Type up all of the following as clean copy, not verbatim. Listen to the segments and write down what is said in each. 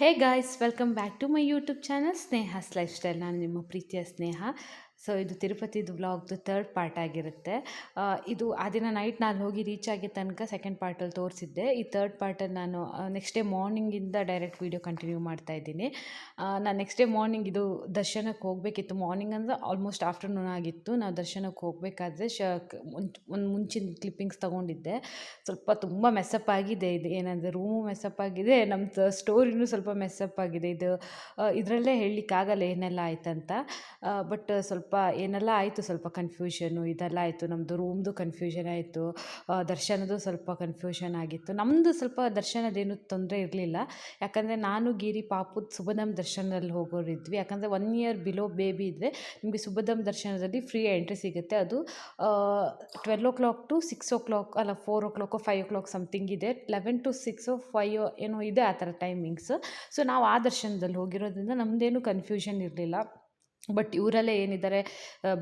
Hey guys, welcome back to my YouTube channel Sneha's lifestyle. ನಾನು ನಿಮ್ಮ ಪ್ರೀತಿಯ ಸ್ನೇಹ. So ಇದು ತಿರುಪತಿದು ವ್ಲಾಗ್ದು ಥರ್ಡ್ ಪಾರ್ಟ್ ಆಗಿರುತ್ತೆ. ಇದು ಆ ದಿನ ನೈಟ್ ನಾನು ಹೋಗಿ ರೀಚ್ ಆಗಿದ್ದ ತನಕ ಸೆಕೆಂಡ್ ಪಾರ್ಟಲ್ಲಿ ತೋರಿಸಿದ್ದೆ. ಈ ಥರ್ಡ್ ಪಾರ್ಟಲ್ಲಿ ನಾನು ನೆಕ್ಸ್ಟ್ ಡೇ ಮಾರ್ನಿಂಗಿಂದ ಡೈರೆಕ್ಟ್ ವೀಡಿಯೋ ಕಂಟಿನ್ಯೂ ಮಾಡ್ತಾ ಇದ್ದೀನಿ. ನಾನು ನೆಕ್ಸ್ಟ್ ಡೇ ಮಾರ್ನಿಂಗ್ ಇದು ದರ್ಶನಕ್ಕೆ ಹೋಗಬೇಕಿತ್ತು. ಮಾರ್ನಿಂಗ್ ಅಂದರೆ ಆಲ್ಮೋಸ್ಟ್ ಆಫ್ಟರ್ನೂನ್ ಆಗಿತ್ತು. ನಾವು ದರ್ಶನಕ್ಕೆ ಹೋಗಬೇಕಾದ್ರೆ ಒಂದು ಮುಂಚಿನ ಕ್ಲಿಪ್ಪಿಂಗ್ಸ್ ತೊಗೊಂಡಿದ್ದೆ. ಸ್ವಲ್ಪ ತುಂಬ ಮೆಸ್ಸಪ್ ಆಗಿದೆ. ಇದು ಏನಂದರೆ ರೂಮು ಮೆಸ್ಸಪ್ ಆಗಿದೆ, ನಮ್ಮದು ಸ್ಟೋರಿನೂ ಸ್ವಲ್ಪ ಮೆಸ್ಸಪ್ ಆಗಿದೆ. ಇದರಲ್ಲೇ ಹೇಳಲಿಕ್ಕಾಗಲ್ಲ ಏನೆಲ್ಲ ಆಯ್ತಂತ. ಬಟ್ ಸ್ವಲ್ಪ ಏನೆಲ್ಲ ಆಯಿತು, ಸ್ವಲ್ಪ ಕನ್ಫ್ಯೂಷನು ಇದೆಲ್ಲ ಆಯಿತು. ನಮ್ಮದು ರೂಮ್ದು ಕನ್ಫ್ಯೂಷನ್ ಆಯಿತು, ದರ್ಶನದ್ದು ಸ್ವಲ್ಪ ಕನ್ಫ್ಯೂಷನ್ ಆಗಿತ್ತು. ನಮ್ಮದು ಸ್ವಲ್ಪ ದರ್ಶನದೇನು ತೊಂದರೆ ಇರಲಿಲ್ಲ. ಯಾಕಂದರೆ ನಾನು ಗಿರಿ ಪಾಪುದ್ ಸುಭದಂ ದರ್ಶನದಲ್ಲಿ ಹೋಗೋರಿದ್ವಿ. ಯಾಕಂದರೆ 1 ಇಯರ್ ಬಿಲೋ ಬೇಬಿ ಇದ್ದರೆ ನಿಮಗೆ ಸುಭದಂ ದರ್ಶನದಲ್ಲಿ ಫ್ರೀ ಎಂಟ್ರಿ ಸಿಗುತ್ತೆ. ಅದು 12 ಟು 6 ಅಲ್ಲ 4 5 ಸಮಥಿಂಗ್ ಇದೆ. 11 ಟು 6 5 ಏನೋ ಇದೆ, ಆ ಥರ ಟೈಮಿಂಗ್ಸ್. ಸೊ ನಾವು ಆ ದರ್ಶನದಲ್ಲಿ ಹೋಗಿರೋದ್ರಿಂದ ನಮ್ಮದೇನು ಕನ್ಫ್ಯೂಷನ್ ಇರಲಿಲ್ಲ. ಬಟ್ ಇವರೆಲ್ಲ ಏನಿದ್ದಾರೆ,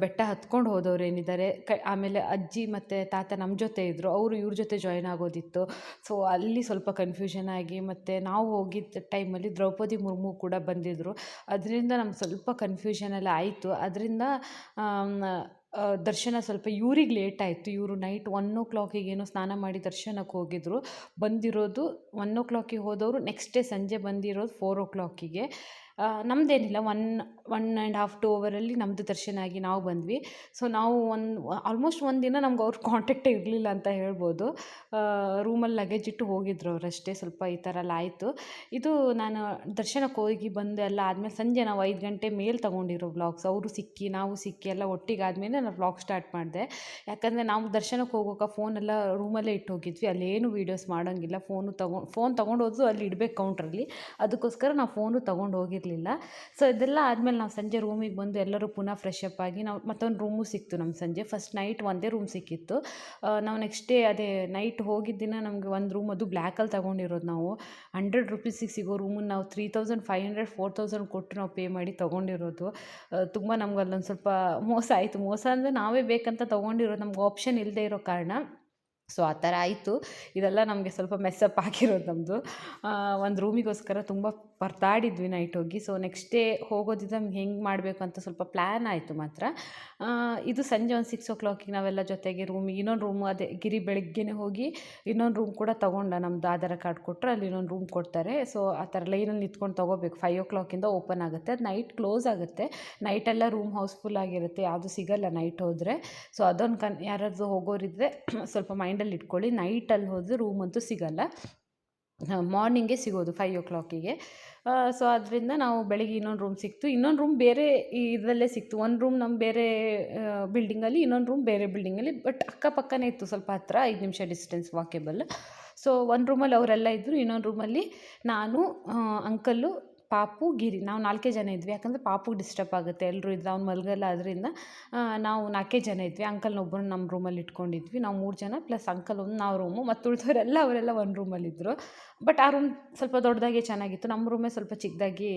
ಬೆಟ್ಟ ಹತ್ಕೊಂಡು ಹೋದವ್ರು ಏನಿದ್ದಾರೆ, ಆಮೇಲೆ ಅಜ್ಜಿ ಮತ್ತು ತಾತ ನಮ್ಮ ಜೊತೆ ಇದ್ದರು, ಅವರು ಇವ್ರ ಜೊತೆ ಜಾಯ್ನ್ ಆಗೋದಿತ್ತು. ಸೊ ಅಲ್ಲಿ ಸ್ವಲ್ಪ ಕನ್ಫ್ಯೂಷನ್ ಆಗಿ, ಮತ್ತು ನಾವು ಹೋಗಿದ್ದ ಟೈಮಲ್ಲಿ ದ್ರೌಪದಿ ಮುರ್ಮು ಕೂಡ ಬಂದಿದ್ದರು. ಅದರಿಂದ ನಮ್ಗೆ ಸ್ವಲ್ಪ ಕನ್ಫ್ಯೂಷನ್ ಎಲ್ಲ ಆಯಿತು. ಅದರಿಂದ ದರ್ಶನ ಸ್ವಲ್ಪ ಇವ್ರಿಗೆ ಲೇಟ್ ಆಯಿತು. ಇವರು ನೈಟ್ 1 ಏನೋ ಸ್ನಾನ ಮಾಡಿ ದರ್ಶನಕ್ಕೆ ಹೋಗಿದ್ರು. ಬಂದಿರೋದು 1 ಹೋದವರು ನೆಕ್ಸ್ಟ್ ಡೇ ಸಂಜೆ ಬಂದಿರೋದು 4 ನಮ್ಮದೇನಿಲ್ಲ, 1.5 2 ಅವರಲ್ಲಿ ನಮ್ಮದು ದರ್ಶನ ಆಗಿ ನಾವು ಬಂದ್ವಿ. ಸೊ ನಾವು ಆಲ್ಮೋಸ್ಟ್ ಒಂದಿನ ನಮ್ಗೆ ಅವ್ರ ಕಾಂಟ್ಯಾಕ್ಟೇ ಇರಲಿಲ್ಲ ಅಂತ ಹೇಳ್ಬೋದು. ರೂಮಲ್ಲಿ ಲಗೇಜ್ ಇಟ್ಟು ಹೋಗಿದ್ರು ಅವರಷ್ಟೇ. ಸ್ವಲ್ಪ ಈ ಥರ ಎಲ್ಲ ಆಯಿತು. ಇದು ನಾನು ದರ್ಶನಕ್ಕೆ ಹೋಗಿ ಬಂದು ಎಲ್ಲ ಆದಮೇಲೆ ಸಂಜೆ ನಾವು 5 ಗಂಟೆ ಮೇಲೆ ತೊಗೊಂಡಿರೋ ವ್ಲಾಗ್ಸ್. ಅವರು ಸಿಕ್ಕಿ ನಾವು ಸಿಕ್ಕಿ ಎಲ್ಲ ಒಟ್ಟಿಗೆ ಆದಮೇಲೆ ನಾನು ವ್ಲಾಗ್ ಸ್ಟಾರ್ಟ್ ಮಾಡಿದೆ. ಯಾಕಂದರೆ ನಾವು ದರ್ಶನಕ್ಕೆ ಹೋಗೋಕೆ ಫೋನೆಲ್ಲ ರೂಮಲ್ಲೇ ಇಟ್ಟು ಹೋಗಿದ್ವಿ. ಅಲ್ಲೇನು ವೀಡಿಯೋಸ್ ಮಾಡೋಂಗಿಲ್ಲ. ಫೋನ್ ತೊಗೊಂಡು ಹೋದ್ರು ಅಲ್ಲಿ ಇಡಬೇಕು ಕೌಂಟ್ರಲ್ಲಿ. ಅದಕ್ಕೋಸ್ಕರ ನಾವು ಫೋನು ತೊಗೊಂಡು ಹೋಗಿರಲಿಲ್ಲ. ಸೊ ಇದೆಲ್ಲ ಆದಮೇಲೆ ನಾವು ಸಂಜೆ ರೂಮಿಗೆ ಬಂದು ಎಲ್ಲರೂ ಪುನಃ ಫ್ರೆಶ್ ಅಪ್ ಆಗಿ ನಾವು ಮತ್ತೊಂದು ರೂಮು ಸಿಕ್ತು ನಮ್ಗೆ ಸಂಜೆ. ಫಸ್ಟ್ ನೈಟ್ ಒಂದೇ ರೂಮ್ ಸಿಕ್ಕಿತ್ತು. ನಾವು ನೆಕ್ಸ್ಟ್ ಡೇ ಅದೇ ನೈಟ್ ಹೋಗಿದ್ದ ದಿನ ನಮಗೆ ಒಂದು ರೂಮ್, ಅದು ಬ್ಲ್ಯಾಕಲ್ಲಿ ತೊಗೊಂಡಿರೋದು ನಾವು. 100 ರುಪೀಸಿಗೆ ಸಿಗೋ ರೂಮನ್ನು ನಾವು 3500 4000 ಕೊಟ್ಟು ನಾವು ಪೇ ಮಾಡಿ ತೊಗೊಂಡಿರೋದು. ತುಂಬ ನಮ್ಗೆ ಅಲ್ಲೊಂದು ಸ್ವಲ್ಪ ಮೋಸ ಆಯಿತು. ಮೋಸ ಅಂದರೆ ನಾವೇ ಬೇಕಂತ ತೊಗೊಂಡಿರೋದು, ನಮ್ಗೆ ಆಪ್ಷನ್ ಇಲ್ಲದೆ ಇರೋ ಕಾರಣ. ಸೊ ಆ ಥರ ಆಯಿತು. ಇದೆಲ್ಲ ನಮಗೆ ಸ್ವಲ್ಪ ಮೆಸ್ಸಪ್ ಆಗಿರೋದು ನಮ್ಮದು. ಒಂದು ರೂಮಿಗೋಸ್ಕರ ತುಂಬ ಪರದಾಡಿದ್ವಿ ನೈಟ್ ಹೋಗಿ. ಸೊ ನೆಕ್ಸ್ಟ್ ಡೇ ಹೋಗೋದಿದ್ದ ಹೆಂಗೆ ಮಾಡಬೇಕು ಅಂತ ಸ್ವಲ್ಪ ಪ್ಲ್ಯಾನ್ ಆಯಿತು ಮಾತ್ರ. ಇದು ಸಂಜೆ ಒಂದು 6 ನಾವೆಲ್ಲ ಜೊತೆಗೆ ಇನ್ನೊಂದು ರೂಮು, ಅದೇ ಗಿರಿ ಬೆಳಗ್ಗೆನೇ ಹೋಗಿ ಇನ್ನೊಂದು ರೂಮ್ ಕೂಡ ತೊಗೊಂಡ. ನಮ್ಮದು ಆಧಾರ್ ಕಾರ್ಡ್ ಕೊಟ್ಟರೆ ಅಲ್ಲಿ ಇನ್ನೊಂದು ರೂಮ್ ಕೊಡ್ತಾರೆ. ಸೊ ಆ ಥರ ಲೈನಲ್ಲಿ ನಿಂತ್ಕೊಂಡು ತೊಗೋಬೇಕು. 5 ಓಪನ್ ಆಗುತ್ತೆ, ಅದು ನೈಟ್ ಕ್ಲೋಸ್ ಆಗುತ್ತೆ. ನೈಟೆಲ್ಲ ರೂಮ್ ಹೌಸ್ಫುಲ್ ಆಗಿರುತ್ತೆ, ಯಾವುದು ಸಿಗಲ್ಲ ನೈಟ್ ಹೋದರೆ. ಸೊ ಅದೊಂದು ಯಾರಾದರೂ ಹೋಗೋರಿದ್ದರೆ ಸ್ವಲ್ಪ ಮೈಂಡಲ್ಲಿ ಇಟ್ಕೊಳ್ಳಿ. ನೈಟಲ್ಲಿ ಹೋದರೆ ರೂಮ್ ಅಂತೂ ಸಿಗಲ್ಲ, ಮಾರ್ನಿಂಗೇ ಸಿಗೋದು 5 ಸೊ ಅದರಿಂದ ನಾವು ಬೆಳಗ್ಗೆ ಇನ್ನೊಂದು ರೂಮ್ ಸಿಕ್ತು. ಇನ್ನೊಂದು ರೂಮ್ ಬೇರೆ ಇದರಲ್ಲೇ ಸಿಕ್ತು. ಒಂದು ರೂಮ್ ನಮ್ಮ ಬೇರೆ ಬಿಲ್ಡಿಂಗಲ್ಲಿ, ಇನ್ನೊಂದು ರೂಮ್ ಬೇರೆ ಬಿಲ್ಡಿಂಗಲ್ಲಿ. ಬಟ್ ಅಕ್ಕಪಕ್ಕನೇ ಇತ್ತು, ಸ್ವಲ್ಪ ಹತ್ತಿರ 5 ನಿಮಿಷ ಡಿಸ್ಟೆನ್ಸ್ ವಾಕೇಬಲ್. ಸೊ ಒಂದು ರೂಮಲ್ಲಿ ಅವರೆಲ್ಲ ಇದ್ದರು, ಇನ್ನೊಂದು ರೂಮಲ್ಲಿ ನಾನು, ಅಂಕಲ್ಲು, ಪಾಪು, ಗಿರಿ, ನಾವು 4 ಜನ ಇದ್ವಿ. ಯಾಕಂದರೆ ಪಾಪುಗೆ ಡಿಸ್ಟರ್ಬ್ ಆಗುತ್ತೆ, ಎಲ್ಲರೂ ಇದ್ದರು, ಅವ್ನು ಮಲಗಲ್ಲ. ಅದರಿಂದ ನಾವು 4 ಜನ ಇದ್ವಿ. ಅಂಕಲ್ನೊಬ್ಬರು ನಮ್ಮ ರೂಮಲ್ಲಿ ಇಟ್ಕೊಂಡಿದ್ವಿ. ನಾವು 3 ಜನ ಪ್ಲಸ್ ಅಂಕಲ್ ಒಂದು, ನಾವು ರೂಮು, ಮತ್ತು ಉಳಿದವರೆಲ್ಲ ಅವರೆಲ್ಲ ಒಂದು ರೂಮಲ್ಲಿದ್ದರು. ಬಟ್ ಆ ರೂಮ್ ಸ್ವಲ್ಪ ದೊಡ್ಡದಾಗಿ ಚೆನ್ನಾಗಿತ್ತು. ನಮ್ಮ ರೂಮೇ ಸ್ವಲ್ಪ ಚಿಕ್ಕದಾಗಿ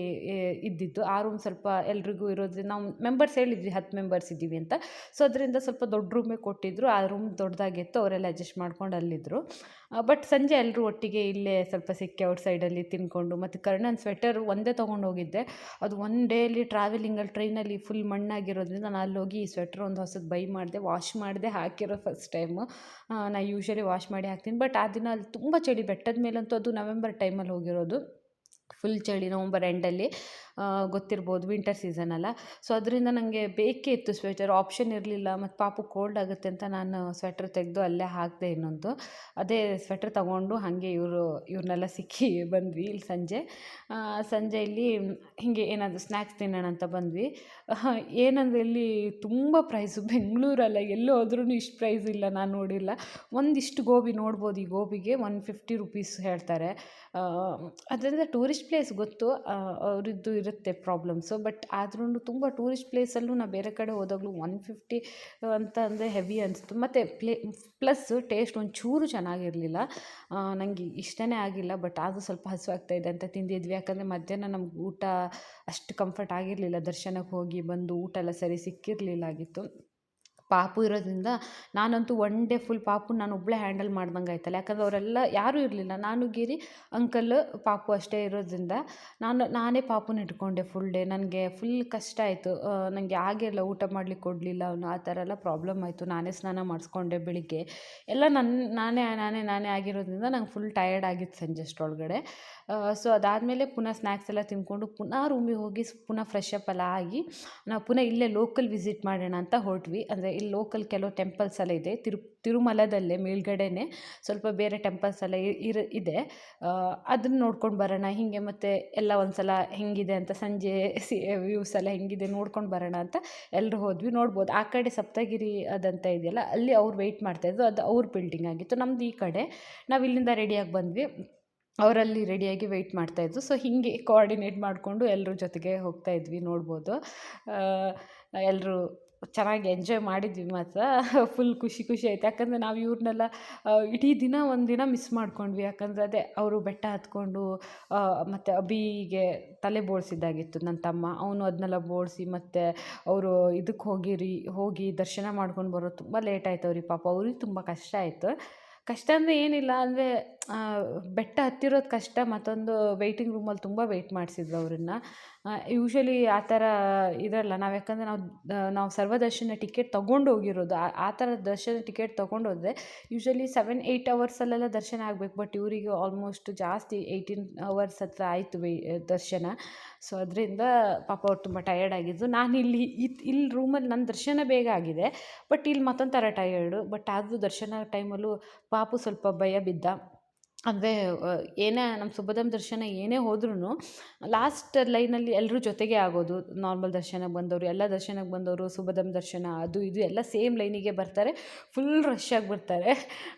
ಇದ್ದಿದ್ದು. ಆ ರೂಮ್ ಸ್ವಲ್ಪ ಎಲ್ರಿಗೂ ಇರೋದ್ರಿಂದ ನಾವು ಮೆಂಬರ್ಸ್ ಹೇಳಿದ್ವಿ 10 ಮೆಂಬರ್ಸ್ ಇದ್ದೀವಿ ಅಂತ. ಸೊ ಅದರಿಂದ ಸ್ವಲ್ಪ ದೊಡ್ಡ ರೂಮೇ ಕೊಟ್ಟಿದ್ದರು. ಆ ರೂಮ್ ದೊಡ್ಡದಾಗಿತ್ತು, ಅವರೆಲ್ಲ ಅಡ್ಜಸ್ಟ್ ಮಾಡ್ಕೊಂಡು ಅಲ್ಲಿದ್ದರು. ಬಟ್ ಸಂಜೆ ಎಲ್ಲರೂ ಒಟ್ಟಿಗೆ ಇಲ್ಲೇ ಸ್ವಲ್ಪ ಸಿಕ್ಕಿ ಔಟ್ಸೈಡಲ್ಲಿ ತಿಂದ್ಕೊಂಡು, ಮತ್ತು ಕರ್ಣನ್ ಸ್ವೆಟರ್ ಒಂದೇ ತೊಗೊಂಡು ಹೋಗಿದ್ದೆ. ಅದು ಒನ್ ಡೇಲಿ ಟ್ರಾವೆಲಿಂಗಲ್ಲಿ ಟ್ರೈನಲ್ಲಿ ಫುಲ್ ಮಣ್ಣಾಗಿರೋದ್ರಿಂದ ನಾನು ಅಲ್ಲಿ ಹೋಗಿ ಈ ಸ್ವೆಟ್ರ್ ಒಂದು ಹೊಸದು ಬೈ ಮಾಡಿದೆ, ವಾಶ್ ಮಾಡಿದೆ, ಹಾಕಿರೋ ಫಸ್ಟ್ ಟೈಮು. ನಾನು ಯೂಶ್ವಲಿ ವಾಶ್ ಮಾಡಿ ಹಾಕ್ತೀನಿ. ಬಟ್ ಆ ದಿನ ಅಲ್ಲಿ ತುಂಬ ಚಳಿ, ಬೆಟ್ಟದ ಮೇಲಂತೂ. ಅದು ನವೆಂಬರ್ ಟೈಮಲ್ಲಿ ಹೋಗಿರೋದು, ಫುಲ್ ಚಳಿ, ನವಂಬರ್ ಎಂಡಲ್ಲಿ. ಗೊತ್ತಿರ್ಬೋದು, ವಿಂಟರ್ ಸೀಸನ್ ಅಲ್ಲ. ಸೊ ಅದರಿಂದ ನನಗೆ ಬೇಕೇ ಇತ್ತು ಸ್ವೆಟರ್, ಆಪ್ಷನ್ ಇರಲಿಲ್ಲ. ಮತ್ತು ಪಾಪು ಕೋಲ್ಡ್ ಆಗುತ್ತೆ ಅಂತ ನಾನು ಸ್ವೆಟ್ರ್ ತೆಗೆದು ಅಲ್ಲೇ ಹಾಕಿದೆ ಇನ್ನೊಂದು. ಅದೇ ಸ್ವೆಟ್ರ್ ತೊಗೊಂಡು ಹಾಗೆ ಇವ್ರನ್ನೆಲ್ಲ ಸಿಕ್ಕಿ ಬಂದ್ವಿ ಇಲ್ಲಿ ಸಂಜೆ ಇಲ್ಲಿ ಹೀಗೆ ಏನಾದರೂ ಸ್ನ್ಯಾಕ್ಸ್ ತಿನ್ನೋಣ ಅಂತ ಬಂದ್ವಿ. ಏನಂದರೆ ಇಲ್ಲಿ ತುಂಬ ಪ್ರೈಸು, ಬೆಂಗಳೂರಲ್ಲ ಎಲ್ಲಿ ಹೋದ್ರೂ ಇಷ್ಟು ಪ್ರೈಸ್ ಇಲ್ಲ, ನಾನು ನೋಡಿಲ್ಲ. ಒಂದಿಷ್ಟು ಗೋಬಿ ನೋಡ್ಬೋದು, ಈ ಗೋಬಿಗೆ 150 ರುಪೀಸ್ ಹೇಳ್ತಾರೆ. ಅದರಿಂದ ಟೂರಿಸ್ಟ್ ಪ್ಲೇಸ್ ಗೊತ್ತು, ಅವರಿದ್ದು ಇರುತ್ತೆ ಪ್ರಾಬ್ಲಮ್ಸು. ಬಟ್ ಆದ್ರೂ ತುಂಬ ಟೂರಿಸ್ಟ್ ಪ್ಲೇಸಲ್ಲೂ ನಾವು ಬೇರೆ ಕಡೆ ಹೋದಾಗಲೂ 150 ಅಂತ ಅಂದರೆ ಹೆವಿ ಅನಿಸ್ತು. ಮತ್ತು ಪ್ಲಸ್ ಟೇಸ್ಟ್ ಒಂಚೂರು ಚೆನ್ನಾಗಿರಲಿಲ್ಲ. ನನಗೆ ಇಷ್ಟನೇ ಆಗಿಲ್ಲ. ಬಟ್ ಆದರೂ ಸ್ವಲ್ಪ ಹಸಿವಾಗ್ತಾಯಿದೆ ಅಂತ ತಿಂದಿದ್ವಿ. ಯಾಕಂದರೆ ಮಧ್ಯಾಹ್ನ ನಮ್ಗೆ ಊಟ ಅಷ್ಟು ಕಂಫರ್ಟ್ ಆಗಿರಲಿಲ್ಲ. ದರ್ಶನಕ್ಕೆ ಹೋಗಿ ಬಂದು ಊಟ ಎಲ್ಲ ಸರಿ ಸಿಕ್ಕಿರಲಿಲ್ಲ ಆಗಿತ್ತು. ಪಾಪು ಇರೋದ್ರಿಂದ ನಾನಂತೂ ಒನ್ ಡೇ ಫುಲ್ ಪಾಪು ನಾನು ಒಬ್ಬಳೇ ಹ್ಯಾಂಡಲ್ ಮಾಡ್ದಂಗೆ ಆಯ್ತಲ್ಲ. ಯಾಕಂದ್ರೆ ಅವರೆಲ್ಲ ಯಾರೂ ಇರಲಿಲ್ಲ, ನಾನು ಗಿರಿ, ಅಂಕಲ್, ಪಾಪು ಅಷ್ಟೇ ಇರೋದ್ರಿಂದ ನಾನೇ ಪಾಪುನ ಇಟ್ಕೊಂಡೆ ಫುಲ್ ಡೇ. ನನಗೆ ಫುಲ್ ಕಷ್ಟ ಆಯಿತು. ನನಗೆ ಆಗಿಲ್ಲ, ಊಟ ಮಾಡ್ಲಿಕ್ಕೆ ಕೊಡಲಿಲ್ಲ ಅವನು, ಆ ಥರ ಎಲ್ಲ ಪ್ರಾಬ್ಲಮ್ ಆಯಿತು. ನಾನೇ ಸ್ನಾನ ಮಾಡಿಸ್ಕೊಂಡೆ ಬೆಳಿಗ್ಗೆ ಎಲ್ಲ ನಾನೇ ಆಗಿರೋದ್ರಿಂದ ನಂಗೆ ಫುಲ್ ಟಯರ್ಡ್ ಆಗಿತ್ತು ಸಂಜೆ ಅಷ್ಟರೊಳಗಡೆ. ಸೊ ಅದಾದಮೇಲೆ ಪುನಃ ಸ್ನ್ಯಾಕ್ಸ್ ಎಲ್ಲ ತಿಂದ್ಕೊಂಡು ಪುನಃ ರೂಮಿಗೆ ಹೋಗಿ ಪುನಃ ಫ್ರೆಶ್ ಅಪ್ ಎಲ್ಲ ಆಗಿ ನಾವು ಪುನಃ ಇಲ್ಲೇ ಲೋಕಲ್ ವಿಸಿಟ್ ಮಾಡೋಣ ಅಂತ ಹೊರಟ್ವಿ. ಅಂದರೆ ಇಲ್ಲಿ ಲೋಕಲ್ ಕೆಲವು ಟೆಂಪಲ್ಸ್ ಎಲ್ಲ ಇದೆ. ತಿರುಮಲದಲ್ಲೇ ಮೇಲ್ಗಡೆನೇ ಸ್ವಲ್ಪ ಬೇರೆ ಟೆಂಪಲ್ಸ್ ಎಲ್ಲ ಇದೆ. ಅದನ್ನು ನೋಡ್ಕೊಂಡು ಬರೋಣ ಹೀಗೆ, ಮತ್ತು ಎಲ್ಲ ಒಂದು ಸಲ ಹೆಂಗಿದೆ ಅಂತ ಸಂಜೆ ವ್ಯೂಸ್ ಎಲ್ಲ ಹೆಂಗಿದೆ ನೋಡ್ಕೊಂಡು ಬರೋಣ ಅಂತ ಎಲ್ಲರೂ ಹೋದ್ವಿ. ನೋಡ್ಬೋದು ಆ ಕಡೆ ಸಪ್ತಗಿರಿ ಅದಂತ ಇದೆಯಲ್ಲ, ಅಲ್ಲಿ ಅವ್ರು ವೆಯ್ಟ್ ಮಾಡ್ತಾಯಿದ್ರು. ಅದು ಅವ್ರ ಬಿಲ್ಡಿಂಗ್ ಆಗಿತ್ತು. ನಮ್ದು ಈ ಕಡೆ ನಾವು ಇಲ್ಲಿಂದ ರೆಡಿಯಾಗಿ ಬಂದ್ವಿ, ಅವರಲ್ಲಿ ರೆಡಿಯಾಗಿ ವೆಯ್ಟ್ ಮಾಡ್ತಾಯಿದ್ರು. ಸೊ ಹೀಗೆ ಕೋಆರ್ಡಿನೇಟ್ ಮಾಡಿಕೊಂಡು ಎಲ್ಲರ ಜೊತೆಗೆ ಹೋಗ್ತಾಯಿದ್ವಿ. ನೋಡ್ಬೋದು ಎಲ್ಲರೂ ಚೆನ್ನಾಗಿ ಎಂಜಾಯ್ ಮಾಡಿದ್ವಿ ಮಾತ್ರ. ಫುಲ್ ಖುಷಿ ಆಯಿತು. ಯಾಕಂದರೆ ನಾವು ಇವ್ರನ್ನೆಲ್ಲ ಇಡೀ ದಿನ ಒಂದಿನ ಮಿಸ್ ಮಾಡ್ಕೊಂಡ್ವಿ. ಯಾಕಂದರೆ ಅದೇ ಅವರು ಬೆಟ್ಟ ಹತ್ಕೊಂಡು ಮತ್ತು ಅಭಿಗೆ ತಲೆ ಬೋಳ್ಸಿದ್ದಾಗಿತ್ತು ನನ್ನ ತಮ್ಮ. ಅವನು ಅದನ್ನೆಲ್ಲ ಬೋಳಿಸಿ ಮತ್ತು ಅವರು ಇದಕ್ಕೆ ಹೋಗಿ ದರ್ಶನ ಮಾಡ್ಕೊಂಡು ಬರೋದು ತುಂಬ ಲೇಟ್ ಆಯ್ತು ಅವ್ರಿಗೆ. ಪಾಪ ಅವ್ರಿಗೆ ತುಂಬ ಕಷ್ಟ ಆಯಿತು. ಕಷ್ಟ ಅಂದರೆ ಏನಿಲ್ಲ, ಅಂದರೆ ಬೆಟ್ಟ ಹತ್ತಿರೋದು ಕಷ್ಟ, ಮತ್ತೊಂದು ವೆಯ್ಟಿಂಗ್ ರೂಮಲ್ಲಿ ತುಂಬ ವೆಯ್ಟ್ ಮಾಡಿಸಿದ್ರು ಅವ್ರನ್ನ. ಯೂಶ್ವಲಿ ಆ ಥರ ಇರಲ್ಲ. ನಾವು ಯಾಕಂದರೆ ನಾವು ಸರ್ವದರ್ಶನ ಟಿಕೆಟ್ ತೊಗೊಂಡು ಹೋಗಿರೋದು. ಆ ಥರ ದರ್ಶನ ಟಿಕೆಟ್ ತೊಗೊಂಡೋದ್ರೆ ಯೂಶ್ವಲಿ 7-8 ಅವರ್ಸಲ್ಲೆಲ್ಲ ದರ್ಶನ ಆಗಬೇಕು. ಬಟ್ ಇವರಿಗೆ ಆಲ್ಮೋಸ್ಟ್ ಜಾಸ್ತಿ 18 ಅವರ್ಸ್ ಹತ್ರ ಆಯಿತು ದರ್ಶನ. ಸೊ ಅದರಿಂದ ಪಾಪ ಅವ್ರು ತುಂಬ ಟಯರ್ಡ್ ಆಗಿದ್ದು. ನಾನು ಇಲ್ಲಿ ರೂಮಲ್ಲಿ ನನ್ನ ದರ್ಶನ ಬೇಗ ಆಗಿದೆ, ಬಟ್ ಇಲ್ಲಿ ಮತ್ತೊಂದು ಥರ ಟಯರ್ಡು. ಬಟ್ ಆದರೂ ದರ್ಶನ ಟೈಮಲ್ಲೂ ಪಾಪು ಸ್ವಲ್ಪ ಭಯ ಬಿದ್ದ. ಅಂದರೆ ಏನೇ ನಮ್ಮ ಸುಭದಂ ದರ್ಶನ ಏನೇ ಹೋದ್ರೂ ಲಾಸ್ಟ್ ಲೈನಲ್ಲಿ ಎಲ್ಲರೂ ಜೊತೆಗೆ ಆಗೋದು. ನಾರ್ಮಲ್ ದರ್ಶನಕ್ಕೆ ಬಂದವರು, ಎಲ್ಲ ದರ್ಶನಕ್ಕೆ ಬಂದವರು, ಸುಭದಂ ದರ್ಶನ ಅದು ಇದು ಎಲ್ಲ ಸೇಮ್ ಲೈನಿಗೆ ಬರ್ತಾರೆ, ಫುಲ್ ರಶ್ ಆಗಿ ಬರ್ತಾರೆ.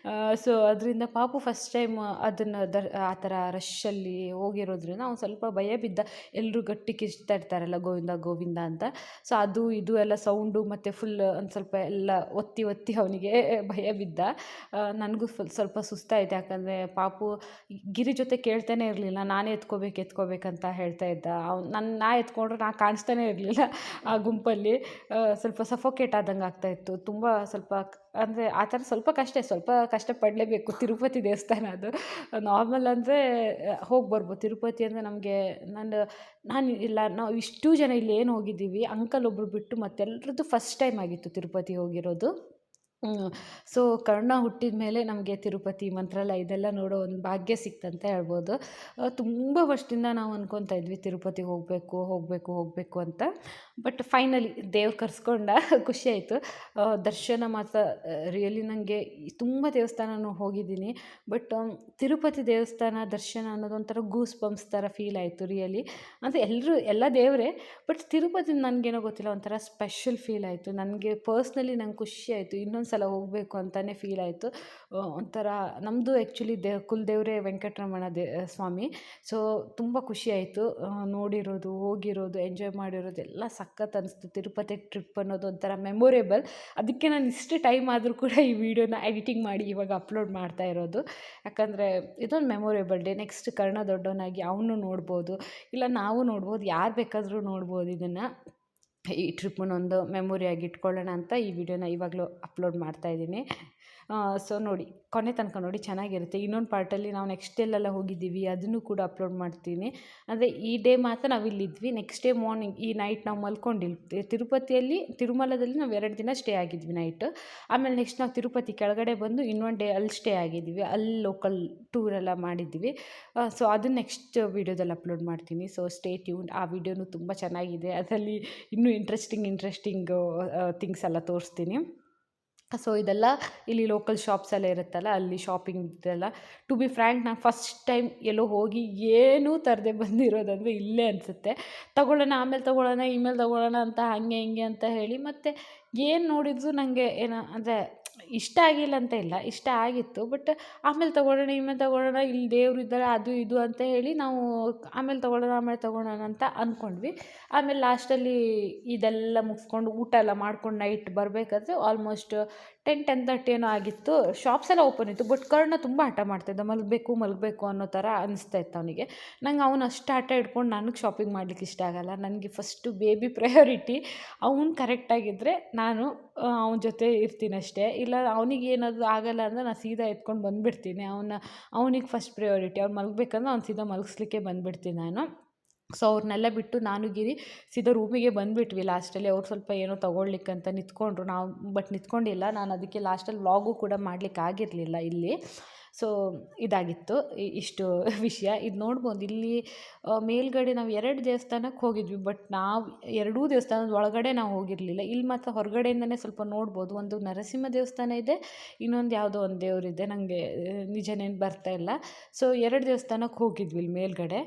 ಸೊ ಅದರಿಂದ ಪಾಪು ಫಸ್ಟ್ ಟೈಮ್ ಅದನ್ನು ಆ ಥರ ರಶ್ಶಲ್ಲಿ ಹೋಗಿರೋದ್ರಿಂದ ಅವ್ನು ಸ್ವಲ್ಪ ಭಯ ಬಿದ್ದ. ಎಲ್ಲರೂ ಗಟ್ಟಿ ಕಿರ್ಚ್ತಾ ಇರ್ತಾರಲ್ಲ ಗೋವಿಂದ ಗೋವಿಂದ ಅಂತ. ಸೊ ಅದು ಇದು ಎಲ್ಲ ಸೌಂಡು ಮತ್ತು ಫುಲ್ ಒಂದು ಸ್ವಲ್ಪ ಎಲ್ಲ ಒತ್ತಿ ಅವನಿಗೆ ಭಯ ಬಿದ್ದ. ನನಗೂ ಸ್ವಲ್ಪ ಸುಸ್ತಾಯಿತು. ಯಾಕಂದರೆ ಪಾಪು ಗಿರಿ ಜೊತೆ ಕೇಳ್ತಾನೆ ಇರಲಿಲ್ಲ, ನಾನೇ ಎತ್ಕೋಬೇಕಂತ ಹೇಳ್ತಾ ಇದ್ದ. ನಾ ಎತ್ಕೊಂಡ್ರೆ ನಾ ಕಾಣಿಸ್ತಾನೆ ಇರಲಿಲ್ಲ ಆ ಗುಂಪಲ್ಲಿ. ಸ್ವಲ್ಪ ಸಫೋಕೇಟ್ ಆದಂಗೆ ಆಗ್ತಾಯಿತ್ತು. ತುಂಬ ಸ್ವಲ್ಪ ಅಂದರೆ ಆ ಥರ ಸ್ವಲ್ಪ ಕಷ್ಟಪಡಲೇಬೇಕು. ತಿರುಪತಿ ದೇವಸ್ಥಾನ ಅದು ನಾರ್ಮಲ್ ಅಂದರೆ ಹೋಗಿ ಬರ್ಬೋದು. ತಿರುಪತಿ ಅಂದರೆ ನಮಗೆ ನಾವು ಇಷ್ಟು ಜನ ಇಲ್ಲಿ ಏನು ಹೋಗಿದ್ದೀವಿ, ಅಂಕಲ್ ಒಬ್ಬರು ಬಿಟ್ಟು ಮತ್ತೆಲ್ಲರದ್ದು ಫಸ್ಟ್ ಟೈಮ್ ಆಗಿತ್ತು ತಿರುಪತಿ ಹೋಗಿರೋದು. ಸೊ ಕರ್ಣ ಹುಟ್ಟಿದ ಮೇಲೆ ನಮಗೆ ತಿರುಪತಿ, ಮಂತ್ರಾಲಯ ಇದೆಲ್ಲ ನೋಡೋ ಒಂದು ಭಾಗ್ಯ ಸಿಕ್ತಂತ ಹೇಳ್ಬೋದು. ತುಂಬ ವರ್ಷದಿಂದ ನಾವು ಅಂದ್ಕೊತಾ ಇದ್ವಿ ತಿರುಪತಿಗೆ ಹೋಗಬೇಕು ಅಂತ. ಬಟ್ ಫೈನಲಿ ದೇವ್ರು ಕರೆಸ್ಕೊಂಡ. ಖುಷಿಯಾಯಿತು. ದರ್ಶನ ಮಾತ್ರ ರಿಯಲಿ ನನಗೆ ತುಂಬ ದೇವಸ್ಥಾನನೂ ಹೋಗಿದ್ದೀನಿ, ಬಟ್ ತಿರುಪತಿ ದೇವಸ್ಥಾನ ದರ್ಶನ ಅನ್ನೋದೊಂಥರ ಗೂಸ್ ಬಂಪ್ಸ್ ಥರ ಫೀಲ್ ಆಯಿತು ರಿಯಲಿ. ಅಂದರೆ ಎಲ್ಲ ದೇವರೇ, ಬಟ್ ತಿರುಪತಿ ನನಗೇನೋ ಗೊತ್ತಿಲ್ಲ, ಒಂಥರ ಸ್ಪೆಷಲ್ ಫೀಲ್ ಆಯಿತು ನನಗೆ ಪರ್ಸ್ನಲಿ. ನಂಗೆ ಖುಷಿ ಆಯಿತು, ಇನ್ನೊಂದು ಸಲ ಹೋಗಬೇಕು ಅಂತಲೇ ಫೀಲ್ ಆಯಿತು. ಒಂಥರ ನಮ್ಮದು ಆ್ಯಕ್ಚುಲಿ ಕುಲದೇವರೇ ವೆಂಕಟರಮಣ ಸ್ವಾಮಿ. ಸೊ ತುಂಬ ಖುಷಿ ಆಯಿತು ನೋಡಿರೋದು, ಹೋಗಿರೋದು, ಎಂಜಾಯ್ ಮಾಡಿರೋದು ಎಲ್ಲ ಸಖತ್ ಅನಿಸ್ತು. ತಿರುಪತಿ ಟ್ರಿಪ್ ಅನ್ನೋದು ಒಂಥರ ಮೆಮೊರೇಬಲ್. ಅದಕ್ಕೆ ನಾನು ಇಷ್ಟು ಟೈಮ್ ಆದರೂ ಕೂಡ ಈ ವಿಡಿಯೋನ ಎಡಿಟಿಂಗ್ ಮಾಡಿ ಇವಾಗ ಅಪ್ಲೋಡ್ ಮಾಡ್ತಾ ಇರೋದು. ಯಾಕಂದರೆ ಇದೊಂದು ಮೆಮೊರೇಬಲ್ ಡೇ. ನೆಕ್ಸ್ಟ್ ಕರ್ಣ ದೊಡ್ಡವನಾಗಿ ಅವನು ನೋಡ್ಬೋದು, ಇಲ್ಲ ನಾವು ನೋಡ್ಬೋದು, ಯಾರು ಬೇಕಾದರೂ ನೋಡ್ಬೋದು. ಇದನ್ನು ಈ ಟ್ರಿಪ್ಪನ್ನೊಂದು ಮೆಮೊರಿಯಾಗಿ ಇಟ್ಕೊಳ್ಳೋಣ ಅಂತ ಈ ವಿಡಿಯೋನ ಇವಾಗಲೂ ಅಪ್ಲೋಡ್ ಮಾಡ್ತಾಯಿದ್ದೀನಿ. ಸೊ ನೋಡಿ, ಕೊನೆ ತನಕ ನೋಡಿ, ಚೆನ್ನಾಗಿರುತ್ತೆ. ಇನ್ನೊಂದು ಪಾರ್ಟಲ್ಲಿ ನಾವು ನೆಕ್ಸ್ಟ್ ಎಲ್ಲೆಲ್ಲ ಹೋಗಿದ್ದೀವಿ ಅದನ್ನು ಕೂಡ ಅಪ್ಲೋಡ್ ಮಾಡ್ತೀನಿ. ಅಂದರೆ ಈ ಡೇ ಮಾತ್ರ ನಾವು ಇಲ್ಲಿದ್ವಿ. ನೆಕ್ಸ್ಟ್ ಡೇ ಮಾರ್ನಿಂಗ್ ಈ ನೈಟ್ ನಾವು ಮಲ್ಕೊಂಡಿಲ್ಲ ತಿರುಮಲದಲ್ಲಿ ನಾವು 2 ದಿನ ಸ್ಟೇ ಆಗಿದ್ವಿ ನೈಟು. ಆಮೇಲೆ ನೆಕ್ಸ್ಟ್ ನಾವು ತಿರುಪತಿ ಕೆಳಗಡೆ ಬಂದು ಇನ್ನೊಂದು ಡೇ ಅಲ್ಲಿ ಸ್ಟೇ ಆಗಿದ್ದೀವಿ. ಅಲ್ಲಿ ಲೋಕಲ್ ಟೂರೆಲ್ಲ ಮಾಡಿದ್ದೀವಿ. ಸೊ ಅದನ್ನು ನೆಕ್ಸ್ಟ್ ವೀಡಿಯೋದಲ್ಲಿ ಅಪ್ಲೋಡ್ ಮಾಡ್ತೀನಿ. So stay tuned. ಆ ವಿಡಿಯೋನು ತುಂಬ ಚೆನ್ನಾಗಿದೆ. ಅದರಲ್ಲಿ ಇನ್ನೂ ಇಂಟ್ರೆಸ್ಟಿಂಗ್ ಥಿಂಗ್ಸ್ ಎಲ್ಲ ತೋರಿಸ್ತೀನಿ. ಸೊ ಇದೆಲ್ಲ ಇಲ್ಲಿ ಲೋಕಲ್ ಶಾಪ್ಸ್ ಎಲ್ಲ ಇರುತ್ತಲ್ಲ, ಅಲ್ಲಿ ಶಾಪಿಂಗ್ ಇದೆಲ್ಲ. ಟು ಬಿ ಫ್ರ್ಯಾಂಕ್, ನಾನು ಫಸ್ಟ್ ಟೈಮ್ ಎಲ್ಲೋ ಹೋಗಿ ಏನೂ ತರದೆ ಬಂದಿರೋದಂದರೆ ಇಲ್ಲೇ ಅನಿಸುತ್ತೆ. ಆಮೇಲೆ ತೊಗೊಳ್ಳೋಣ ಅಂತ ಹಾಗೆ ಹಿಂಗೆ ಅಂತ ಹೇಳಿ ಮತ್ತೆ ಏನು ನೋಡಿದ್ರು ನನಗೆ ಅಂದರೆ ಇಷ್ಟ ಆಗಿಲ್ಲ ಅಂತ ಇಲ್ಲ, ಇಷ್ಟ ಆಗಿತ್ತು. ಬಟ್ ಆಮೇಲೆ ತೊಗೊಳ್ಳೋಣ, ಇಲ್ಲಿ ದೇವ್ರು ಇದ್ದಾರೆ ಅದು ಇದು ಅಂತ ಹೇಳಿ ನಾವು ಆಮೇಲೆ ತೊಗೊಳ್ಳೋಣ ಅಂತ ಅಂದ್ಕೊಂಡ್ವಿ. ಆಮೇಲೆ ಲಾಸ್ಟಲ್ಲಿ ಇದೆಲ್ಲ ಮುಗಿಸ್ಕೊಂಡು ಊಟ ಎಲ್ಲ ಮಾಡ್ಕೊಂಡು ನೈಟ್ ಬರಬೇಕಾದ್ರೆ ಆಲ್ಮೋಸ್ಟ್ 10:30 ಏನೋ ಆಗಿತ್ತು. ಶಾಪ್ಸ್ ಎಲ್ಲ ಓಪನ್ ಇತ್ತು. ಬಟ್ ಕರ್ಣ ತುಂಬ ಹಠ ಮಾಡ್ತಾಯಿದ್ದ, ಮಲಗಬೇಕು ಅನ್ನೋ ಥರ ಅನಿಸ್ತಾ ಇತ್ತು ಅವನಿಗೆ. ನಂಗೆ ಅವನು ಅಷ್ಟು ಹಠ ಹಿಡ್ಕೊಂಡು ನನಗೆ ಶಾಪಿಂಗ್ ಮಾಡಲಿಕ್ಕೆ ಇಷ್ಟ ಆಗಲ್ಲ. ನನಗೆ ಫಸ್ಟು ಬೇಬಿ ಪ್ರಯಾರಿಟಿ. ಅವ್ನು ಕರೆಕ್ಟಾಗಿದ್ದರೆ ನಾನು ಅವನ ಜೊತೆ ಇರ್ತೀನಿ ಅಷ್ಟೇ. ಇಲ್ಲ ಅವನಿಗೆ ಏನಾದರೂ ಆಗಲ್ಲ ಅಂದರೆ ನಾನು ಸೀದಾ ಎತ್ಕೊಂಡು ಬಂದುಬಿಡ್ತೀನಿ. ಅವನಿಗೆ ಫಸ್ಟ್ ಪ್ರಯಾರಿಟಿ. ಅವ್ನು ಮಲಗಬೇಕಂದ್ರೆ ಅವ್ನು ಸೀದಾ ಮಲಗಿಸ್ಲಿಕ್ಕೆ ಬಂದುಬಿಡ್ತೀನಿ ನಾನು. ಸೊ ಅವ್ರನ್ನೆಲ್ಲ ಬಿಟ್ಟು ನಾನು ಗಿರಿ ಸೀದಾ ರೂಮಿಗೆ ಬಂದುಬಿಟ್ವಿ ಲಾಸ್ಟಲ್ಲಿ. ಅವ್ರು ಸ್ವಲ್ಪ ಏನೋ ತೊಗೊಳ್ಲಿಕ್ಕಂತ ನಿಂತ್ಕೊಂಡ್ರು. ಬಟ್ ನಿಂತ್ಕೊಂಡಿಲ್ಲ. ನಾನು ಅದಕ್ಕೆ ಲಾಸ್ಟಲ್ಲಿ ವ್ಲಾಗು ಕೂಡ ಮಾಡಲಿಕ್ಕೆ ಆಗಿರಲಿಲ್ಲ ಇಲ್ಲಿ. ಸೊ ಇದಾಗಿತ್ತು ಇಷ್ಟು ವಿಷಯ. ಇದು ನೋಡ್ಬೋದು ಇಲ್ಲಿ ಮೇಲ್ಗಡೆ ನಾವು 2 ದೇವಸ್ಥಾನಕ್ಕೆ ಹೋಗಿದ್ವಿ. ಬಟ್ ನಾವು 2 ದೇವಸ್ಥಾನದ ಒಳಗಡೆ ನಾವು ಹೋಗಿರಲಿಲ್ಲ. ಇಲ್ಲಿ ಮಾತ್ರ ಹೊರಗಡೆಯಿಂದನೇ ಸ್ವಲ್ಪ ನೋಡ್ಬೋದು. ಒಂದು ನರಸಿಂಹ ದೇವಸ್ಥಾನ ಇದೆ, ಇನ್ನೊಂದು ಯಾವುದೋ ಒಂದು ದೇವರಿದೆ, ನನಗೆ ನಿಜ ನೆನಪು ಬರ್ತಾ ಇಲ್ಲ. ಸೊ 2 ದೇವಸ್ಥಾನಕ್ಕೆ ಹೋಗಿದ್ವಿ ಇಲ್ಲಿ ಮೇಲ್ಗಡೆ.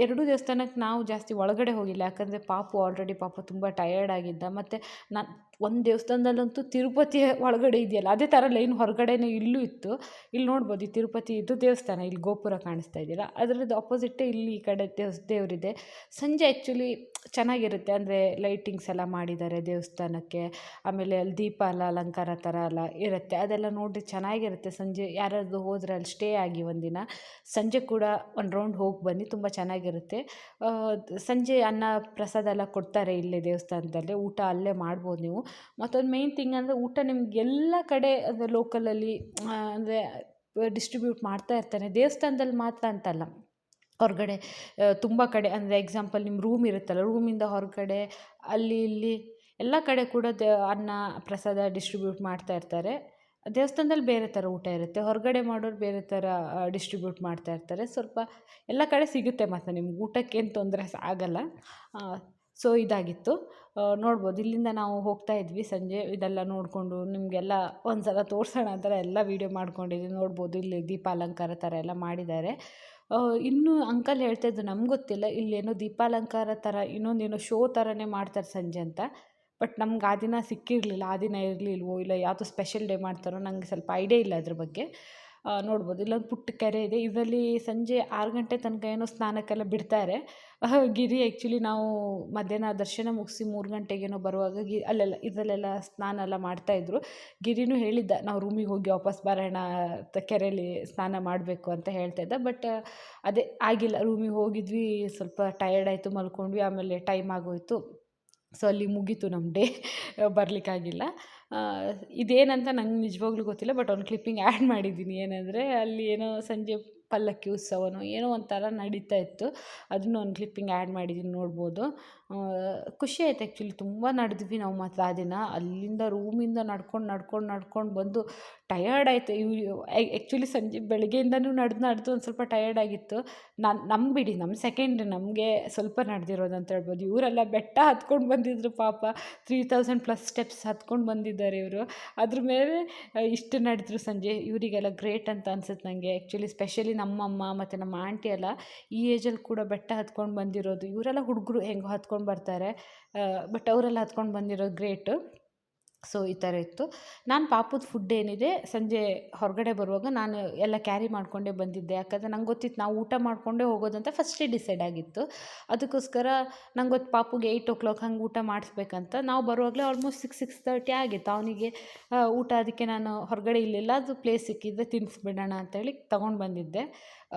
2 ದೇವಸ್ಥಾನಕ್ಕೆ ನಾವು ಜಾಸ್ತಿ ಒಳಗಡೆ ಹೋಗಿಲ್ಲ. ಯಾಕಂದರೆ ಪಾಪು ತುಂಬ ಟಯರ್ಡ್ ಆಗಿದ್ದ. ಮತ್ತು ಒಂದು ದೇವಸ್ಥಾನದಲ್ಲಂತೂ ತಿರುಪತಿ ಒಳಗಡೆ ಇದೆಯಲ್ಲ ಅದೇ ಥರ ಲೈನ್ ಹೊರಗಡೆನೇ ಇಲ್ಲೂ ಇತ್ತು. ಇಲ್ಲಿ ನೋಡ್ಬೋದು ಈ ತಿರುಪತಿ ಇದು ದೇವಸ್ಥಾನ, ಇಲ್ಲಿ ಗೋಪುರ ಕಾಣಿಸ್ತಾ ಇದೆಯಲ್ಲ ಅದರದ್ದು ಆಪೋಸಿಟ್ಟೇ ಇಲ್ಲಿ ಈ ಕಡೆ ದೇವರಿದೆ. ಸಂಜೆ ಆ್ಯಕ್ಚುಲಿ ಚೆನ್ನಾಗಿರುತ್ತೆ. ಅಂದರೆ ಲೈಟಿಂಗ್ಸ್ ಎಲ್ಲ ಮಾಡಿದ್ದಾರೆ ದೇವಸ್ಥಾನಕ್ಕೆ. ಆಮೇಲೆ ಅಲ್ಲಿ ದೀಪ ಎಲ್ಲ ಅಲಂಕಾರ ಥರ ಎಲ್ಲ ಇರುತ್ತೆ. ಅದೆಲ್ಲ ನೋಡಿ ಚೆನ್ನಾಗಿರುತ್ತೆ. ಸಂಜೆ ಯಾರಾದರೂ ಹೋದರೆ ಅಲ್ಲಿ ಸ್ಟೇ ಆಗಿ ಒಂದಿನ ಸಂಜೆ ಕೂಡ ಒಂದು ರೌಂಡ್ ಹೋಗಿ ಬನ್ನಿ, ತುಂಬ ಚೆನ್ನಾಗಿರುತ್ತೆ. ಸಂಜೆ ಅನ್ನ ಪ್ರಸಾದ ಎಲ್ಲ ಕೊಡ್ತಾರೆ ಇಲ್ಲೇ ದೇವಸ್ಥಾನದಲ್ಲೇ. ಊಟ ಅಲ್ಲೇ ಮಾಡ್ಬೋದು ನೀವು. ಮತ್ತೊಂದು ಮೇಯ್ನ್ ಥಿಂಗ್ ಅಂದರೆ ಊಟ ನಿಮ್ಗೆ ಎಲ್ಲ ಕಡೆ ಅಂದರೆ ಲೋಕಲಲ್ಲಿ ಅಂದರೆ ಡಿಸ್ಟ್ರಿಬ್ಯೂಟ್ ಮಾಡ್ತಾ ಇರ್ತಾನೆ. ದೇವಸ್ಥಾನದಲ್ಲಿ ಮಾತ್ರ ಅಂತಲ್ಲ, ಹೊರಗಡೆ ತುಂಬ ಕಡೆ ಅಂದರೆ ಎಕ್ಸಾಂಪಲ್ ನಿಮ್ಮ ರೂಮ್ ಇರುತ್ತಲ್ಲ, ರೂಮಿಂದ ಹೊರಗಡೆ ಅಲ್ಲಿ ಇಲ್ಲಿ ಎಲ್ಲ ಕಡೆ ಕೂಡ ಅನ್ನ ಪ್ರಸಾದ ಡಿಸ್ಟ್ರಿಬ್ಯೂಟ್ ಮಾಡ್ತಾ ಇರ್ತಾರೆ. ದೇವಸ್ಥಾನದಲ್ಲಿ ಬೇರೆ ಥರ ಊಟ ಇರುತ್ತೆ, ಹೊರಗಡೆ ಮಾಡೋರು ಬೇರೆ ಥರ ಡಿಸ್ಟ್ರಿಬ್ಯೂಟ್ ಮಾಡ್ತಾ ಇರ್ತಾರೆ. ಸ್ವಲ್ಪ ಎಲ್ಲ ಕಡೆ ಸಿಗುತ್ತೆ. ಮತ್ತು ನಿಮ್ಗೆ ಊಟಕ್ಕೇನು ತೊಂದರೆ ಆಗಲ್ಲ. ಸೊ ಇದಾಗಿತ್ತು. ನೋಡ್ಬೋದು ಇಲ್ಲಿಂದ ನಾವು ಹೋಗ್ತಾ ಇದ್ವಿ ಸಂಜೆ. ಇದೆಲ್ಲ ನೋಡಿಕೊಂಡು ನಿಮಗೆಲ್ಲ ಒಂದು ಸಲ ತೋರಿಸೋಣ ಅಂತ ಎಲ್ಲ ವೀಡಿಯೋ ಮಾಡ್ಕೊಂಡಿದ್ದೀನಿ. ನೋಡ್ಬೋದು ಇಲ್ಲಿ ದೀಪಾಲಂಕಾರ ಥರ ಎಲ್ಲ ಮಾಡಿದ್ದಾರೆ. ಇನ್ನೂ ಅಂಕಲ್ ಹೇಳ್ತಾಯಿದ್ದು ನಮ್ಗೆ ಗೊತ್ತಿಲ್ಲ, ಇಲ್ಲೇನೋ ದೀಪಾಲಂಕಾರ ಥರ ಇನ್ನೊಂದೇನೋ ಶೋ ಥರನೇ ಮಾಡ್ತಾರೆ ಸಂಜೆ ಅಂತ. ಬಟ್ ನಮ್ಗೆ ಆ ದಿನ ಸಿಕ್ಕಿರಲಿಲ್ಲ, ಆ ದಿನ ಇರಲಿಲ್ವೋ ಇಲ್ಲ ಯಾವುದೋ ಸ್ಪೆಷಲ್ ಡೇ ಮಾಡ್ತಾರೋ ನನಗೆ ಸ್ವಲ್ಪ ಐಡಿಯಾ ಇಲ್ಲ ಅದ್ರ ಬಗ್ಗೆ. ನೋಡ್ಬೋದು ಇಲ್ಲೊಂದು ಪುಟ್ಟ ಕೆರೆ ಇದೆ. ಇದರಲ್ಲಿ ಸಂಜೆ 6 ಗಂಟೆ ತನಕ ಏನೋ ಸ್ನಾನಕ್ಕೆಲ್ಲ ಬಿಡ್ತಾರೆ. ಗಿರಿ ಆ್ಯಕ್ಚುಲಿ ನಾವು ಮಧ್ಯಾಹ್ನ ದರ್ಶನ ಮುಗಿಸಿ 3 ಗಂಟೆಗೇನೋ ಬರುವಾಗ ಅಲ್ಲೆಲ್ಲ ಇದರಲ್ಲೆಲ್ಲ ಸ್ನಾನ ಎಲ್ಲ ಮಾಡ್ತಾಯಿದ್ರು. ಗಿರಿನೂ ಹೇಳಿದ್ದ ನಾವು ರೂಮಿಗೆ ಹೋಗಿ ವಾಪಸ್ ಬರೋಣ, ಕೆರೆಯಲ್ಲಿ ಸ್ನಾನ ಮಾಡಬೇಕು ಅಂತ ಹೇಳ್ತಾಯಿದ್ದ. ಬಟ್ ಅದೇ ಆಗಿಲ್ಲ. ರೂಮಿಗೆ ಹೋಗಿದ್ವಿ, ಸ್ವಲ್ಪ ಟಯರ್ಡ್ ಆಯಿತು, ಮಲ್ಕೊಂಡ್ವಿ. ಆಮೇಲೆ ಟೈಮ್ ಆಗೋಯಿತು. ಸೊ ಅಲ್ಲಿ ಮುಗೀತು ನಮ್ಮ ಡೇ, ಬರಲಿಕ್ಕಾಗಿಲ್ಲ. ಇದೇನಂತ ನಂಗೆ ನಿಜವಾಗ್ಲೂ ಗೊತ್ತಿಲ್ಲ. ಬಟ್ ಒಂದು ಕ್ಲಿಪ್ಪಿಂಗ್ ಆ್ಯಡ್ ಮಾಡಿದ್ದೀನಿ. ಏನಂದರೆ ಅಲ್ಲಿ ಏನೋ ಸಂಜೆ ಪಲ್ಲಕ್ಕಿ ಉತ್ಸವನೋ ಏನೋ ಒಂಥರ ನಡೀತಾ ಇತ್ತು. ಅದನ್ನು ಒಂದು ಕ್ಲಿಪ್ಪಿಂಗ್ ಆ್ಯಡ್ ಮಾಡಿದ್ದೀನಿ, ನೋಡ್ಬೋದು. ಖುಷಿ ಆಯ್ತು ಆ್ಯಕ್ಚುಲಿ. ತುಂಬ ನಡೆದ್ವಿ ನಾವು ಮಾತ್ರ ಆ ದಿನ. ಅಲ್ಲಿಂದ ರೂಮಿಂದ ನಡ್ಕೊಂಡು ಬಂದು ಟಯರ್ಡ್ ಆಯಿತು. ಆ್ಯಕ್ಚುಲಿ ಸಂಜೆ ಬೆಳಗ್ಗೆಯಿಂದನೂ ನಡೆದು ಒಂದು ಸ್ವಲ್ಪ ಟಯರ್ಡ್ ಆಗಿತ್ತು. ನಮ್ಮ ಬಿಡಿ, ನಮ್ಮ ಸೆಕೆಂಡ್, ನಮಗೆ ಸ್ವಲ್ಪ ನಡೆದಿರೋದು ಅಂತ ಹೇಳ್ಬೋದು. ಇವರೆಲ್ಲ ಬೆಟ್ಟ ಹತ್ಕೊಂಡು ಬಂದಿದ್ರು ಪಾಪ. 3000+ ಸ್ಟೆಪ್ಸ್ ಹತ್ಕೊಂಡು ಬಂದಿದ್ದಾರೆ ಇವರು. ಅದ್ರ ಮೇಲೆ ಇಷ್ಟು ನಡೆದ್ರು ಸಂಜೆ. ಇವರಿಗೆಲ್ಲ ಗ್ರೇಟ್ ಅಂತ ಅನ್ಸುತ್ತೆ ನನಗೆ. ಆ್ಯಕ್ಚುಲಿ ಸ್ಪೆಷಲಿ ನಮ್ಮಮ್ಮ ಮತ್ತು ನಮ್ಮ ಆಂಟಿ ಎಲ್ಲ ಈ ಏಜಲ್ಲಿ ಕೂಡ ಬೆಟ್ಟ ಹತ್ಕೊಂಡು ಬಂದಿರೋದು. ಇವರೆಲ್ಲ ಹುಡುಗರು ಹೆಂಗೋ ಹತ್ಕೊಂಡು ಬರ್ತಾರೆ, ಬಟ್ ಅವರೆಲ್ಲ ಹತ್ಕೊಂಡು ಬಂದಿರೋದು ಗ್ರೇಟು. ಸೊ ಈ ಥರ ಇತ್ತು. ನಾನು ಪಾಪುದ ಫುಡ್ ಏನಿದೆ ಸಂಜೆ ಹೊರಗಡೆ ಬರುವಾಗ ನಾನು ಎಲ್ಲ ಕ್ಯಾರಿ ಮಾಡಿಕೊಂಡೇ ಬಂದಿದ್ದೆ. ಯಾಕಂದರೆ ನಂಗೆ ಗೊತ್ತಿತ್ತು ನಾವು ಊಟ ಮಾಡಿಕೊಂಡೇ ಹೋಗೋದಂತ ಫಸ್ಟೇ ಡಿಸೈಡ್ ಆಗಿತ್ತು. ಅದಕ್ಕೋಸ್ಕರ ನಂಗೆ ಗೊತ್ತು ಪಾಪುಗೆ 8 o'clock ಹಂಗೆ ಊಟ ಮಾಡಿಸ್ಬೇಕಂತ. ನಾವು ಬರುವಾಗಲೇ ಆಲ್ಮೋಸ್ಟ್ 6:30 ಆಗಿತ್ತು. ಅವನಿಗೆ ಊಟ ಅದಕ್ಕೆ ನಾನು ಹೊರಗಡೆ ಇಲ್ಲೆಲ್ಲಾದರೂ ಪ್ಲೇಸ್ ಸಿಕ್ಕಿದ್ರೆ ತಿನ್ನಿಸ್ಬಿಡೋಣ ಅಂತೇಳಿ ತೊಗೊಂಡು ಬಂದಿದ್ದೆ.